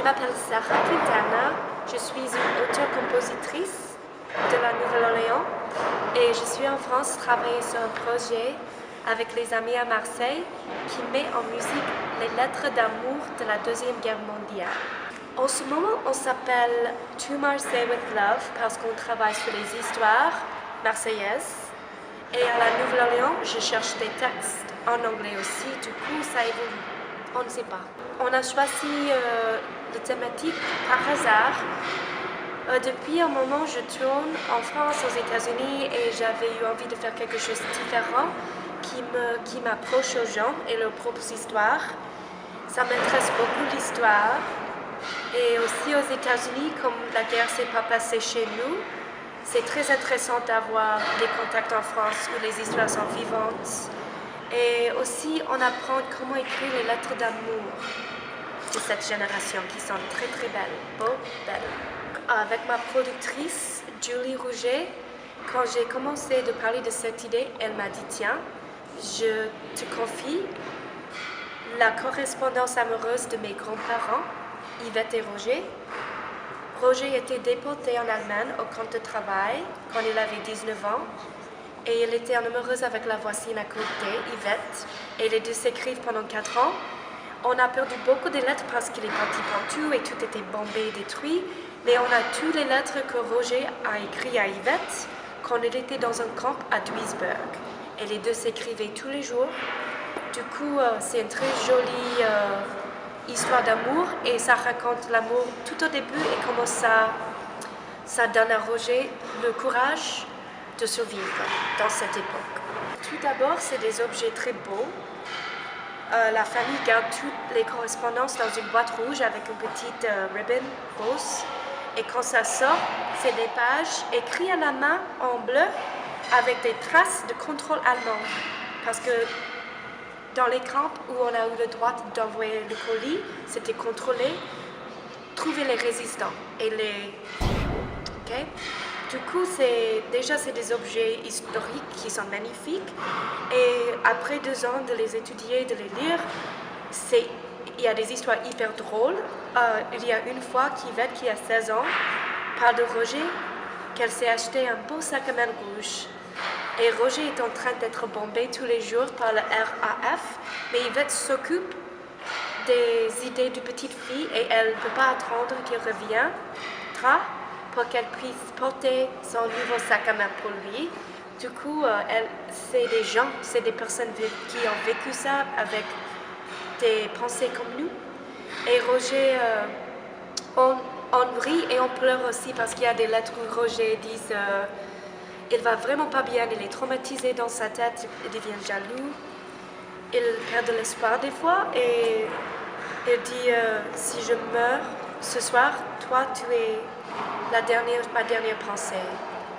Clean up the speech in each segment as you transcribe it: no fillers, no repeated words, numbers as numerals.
Je m'appelle Sarah Quintana, je suis une auteure-compositrice de la Nouvelle-Orléans et je suis en France travailler sur un projet avec les amis à Marseille qui met en musique les lettres d'amour de la Deuxième Guerre mondiale. En ce moment, on s'appelle To Marseille with Love parce qu'on travaille sur les histoires marseillaises. Et à la Nouvelle-Orléans, je cherche des textes en anglais aussi, du coup ça évolue. On ne sait pas. On a choisi la thématique par hasard. Depuis un moment, je tourne en France, aux États-Unis et j'avais eu envie de faire quelque chose de différent qui m'approche aux gens et leurs propres histoires. Ça m'intéresse beaucoup l'histoire. Et aussi aux États-Unis, comme la guerre ne s'est pas passée chez nous, c'est très intéressant d'avoir des contacts en France où les histoires sont vivantes. Et aussi, on apprend comment écrire les lettres d'amour de cette génération qui sont très très belles, beaux, belles. Avec ma productrice, Julie Rouget, quand j'ai commencé de parler de cette idée, elle m'a dit tiens, je te confie la correspondance amoureuse de mes grands-parents, Yvette et Roger. Roger était déporté en Allemagne au camp de travail quand il avait 19 ans et il était en amoureuse avec la voisine à côté, Yvette, et les deux s'écrivent pendant 4 ans. On a perdu beaucoup de lettres parce qu'il est parti partout et tout était bombé et détruit, mais on a toutes les lettres que Roger a écrites à Yvette quand il était dans un camp à Duisburg. Et les deux s'écrivaient tous les jours. Du coup, c'est une très jolie histoire d'amour et ça raconte l'amour tout au début et comment ça donne à Roger le courage de survivre dans cette époque. Tout d'abord, c'est des objets très beaux. La famille garde toutes les correspondances dans une boîte rouge avec une petite ribbon rose. Et quand ça sort, c'est des pages écrites à la main en bleu avec des traces de contrôle allemand. Parce que dans les camps où on a eu le droit d'envoyer le colis, c'était contrôlé, trouver les résistants et les... Okay? Du coup, c'est des objets historiques qui sont magnifiques. Et après 2 ans de les étudier, de les lire, il y a des histoires hyper drôles. Il y a une fois qu'Yvette, qui a 16 ans, parle de Roger, qu'elle s'est acheté un beau sac à main rouge. Et Roger est en train d'être bombé tous les jours par le RAF, mais Yvette s'occupe des idées de petite fille et elle ne peut pas attendre qu'il reviendra pour qu'elle puisse porter son nouveau sac à main pour lui. Du coup, c'est des personnes qui ont vécu ça avec des pensées comme nous. Et Roger, on rit et on pleure aussi parce qu'il y a des lettres où Roger dit il va vraiment pas bien, il est traumatisé dans sa tête, il devient jaloux, il perd de l'espoir des fois et il dit si je meurs ce soir, toi tu es ma dernière pensée.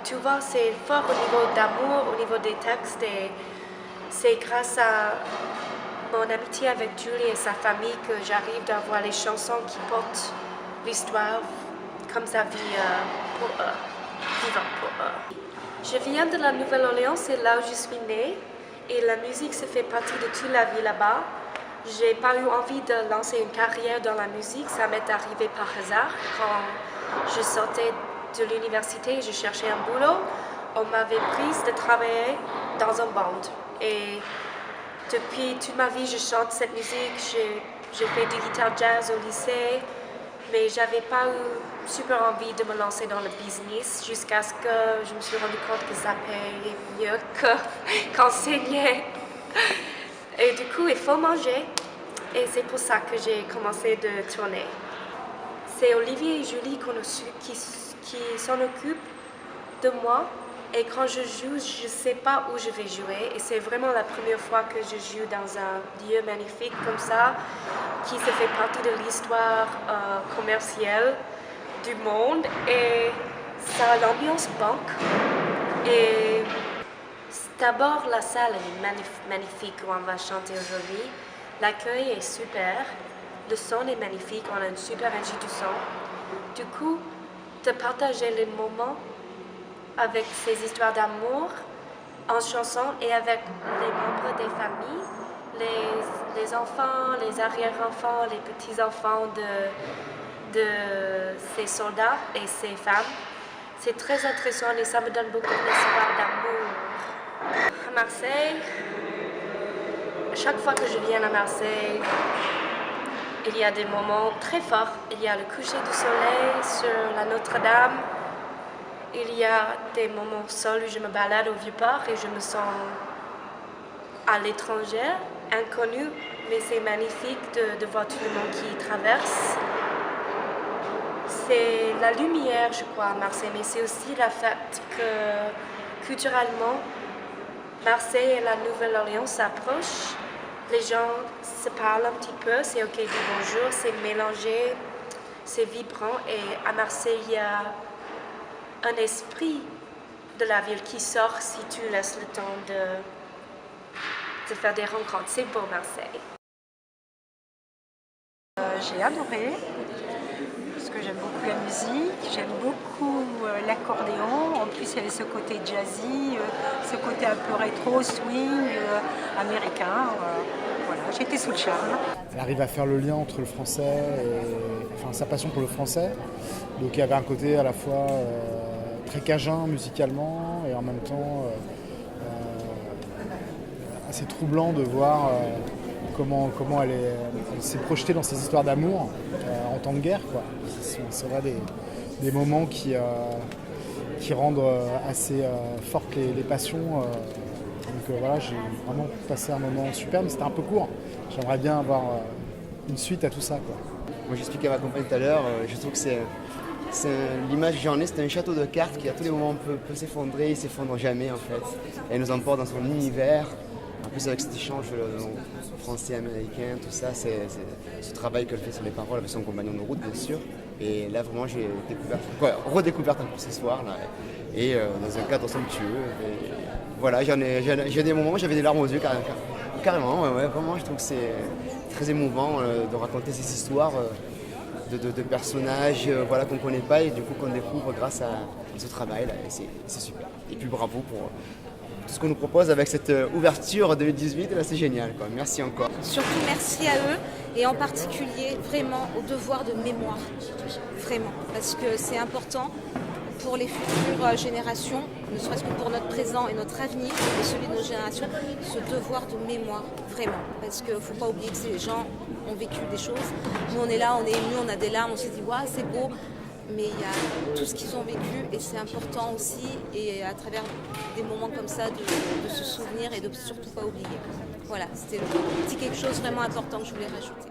Tu vois, c'est fort au niveau d'amour, au niveau des textes et c'est grâce à mon amitié avec Julie et sa famille que j'arrive d'avoir les chansons qui portent l'histoire comme sa vie pour eux, vivant pour eux. Je viens de la Nouvelle-Orléans, c'est là où je suis née et la musique se fait partie de toute la vie là-bas. J'ai pas eu envie de lancer une carrière dans la musique, ça m'est arrivé par hasard. Quand je sortais de l'université et je cherchais un boulot, on m'avait prise de travailler dans un band. Et depuis toute ma vie, je chante cette musique, j'ai fait du guitare jazz au lycée, mais j'avais pas eu super envie de me lancer dans le business jusqu'à ce que je me suis rendu compte que ça paye mieux qu'enseigner. Et du coup, il faut manger et c'est pour ça que j'ai commencé de tourner. C'est Olivier et Julie qui s'en occupent de moi et quand je joue, je ne sais pas où je vais jouer et c'est vraiment la première fois que je joue dans un lieu magnifique comme ça qui se fait partie de l'histoire commerciale du monde et ça a l'ambiance banque et d'abord la salle est magnifique où on va chanter aujourd'hui, l'accueil est super, le son est magnifique, on a une super ingé du son. Du coup, de partager les moments avec ces histoires d'amour en chanson et avec les membres des familles, les enfants, les arrière-enfants, les petits-enfants de ces soldats et ces femmes. C'est très intéressant et ça me donne beaucoup d'espoir d'amour. À Marseille, chaque fois que je viens à Marseille, il y a des moments très forts. Il y a le coucher du soleil sur la Notre-Dame. Il y a des moments seuls où je me balade au Vieux-Port et je me sens à l'étranger, inconnue, mais c'est magnifique de voir tout le monde qui traverse. C'est la lumière, je crois, à Marseille, mais c'est aussi le fait que culturellement, Marseille et la Nouvelle-Orléans s'approchent. Les gens se parlent un petit peu, c'est ok, du bonjour, c'est mélangé, c'est vibrant. Et à Marseille, il y a un esprit de la ville qui sort si tu laisses le temps de faire des rencontres. C'est beau, Marseille. J'ai adoré, parce que j'aime beaucoup la musique, j'aime beaucoup l'accordéon. En plus, il y avait ce côté jazzy, ce côté un peu rétro, swing, américain. Voilà, j'étais sous le charme. Elle arrive à faire le lien entre le français et sa passion pour le français. Donc il y avait un côté à la fois très cajun musicalement et en même temps assez troublant de voir comment elle s'est projetée dans ces histoires d'amour en temps de guerre, quoi. C'est vrai des moments qui rendent assez fortes les passions. Donc voilà, j'ai vraiment passé un moment super, mais c'était un peu court. J'aimerais bien avoir une suite à tout ça, quoi. Moi j'expliquais à ma compagne tout à l'heure, je trouve que l'image que j'en ai, c'est un château de cartes qui à tous les moments peut s'effondrer, il ne s'effondre jamais en fait. Elle nous emporte dans son univers. En plus avec cet échange français-américain, tout ça, c'est ce travail qu'elle fait sur les paroles avec son compagnon de route bien sûr. Et là vraiment j'ai redécouvert encore ce soir là, et dans un cadre somptueux. Et voilà, j'ai des moments où j'avais des larmes aux yeux carrément, ouais, vraiment je trouve que c'est très émouvant de raconter ces histoires de personnages voilà, qu'on ne connaît pas et du coup qu'on découvre grâce à ce travail là, et c'est super. Et puis bravo pour tout ce qu'on nous propose avec cette ouverture 2018, là c'est génial, quoi. Merci encore. Surtout merci à eux et en particulier vraiment au devoir de mémoire, vraiment, parce que c'est important pour les futures générations, ne serait-ce que pour notre présent et notre avenir et celui de nos générations, ce devoir de mémoire, vraiment, parce qu'il ne faut pas oublier que ces gens ont vécu des choses. Nous on est là, on est émus, on a des larmes, on se dit waouh c'est beau. Mais il y a tout ce qu'ils ont vécu et c'est important aussi, et à travers des moments comme ça, de se souvenir et de surtout pas oublier. Voilà, c'était le petit quelque chose vraiment important que je voulais rajouter.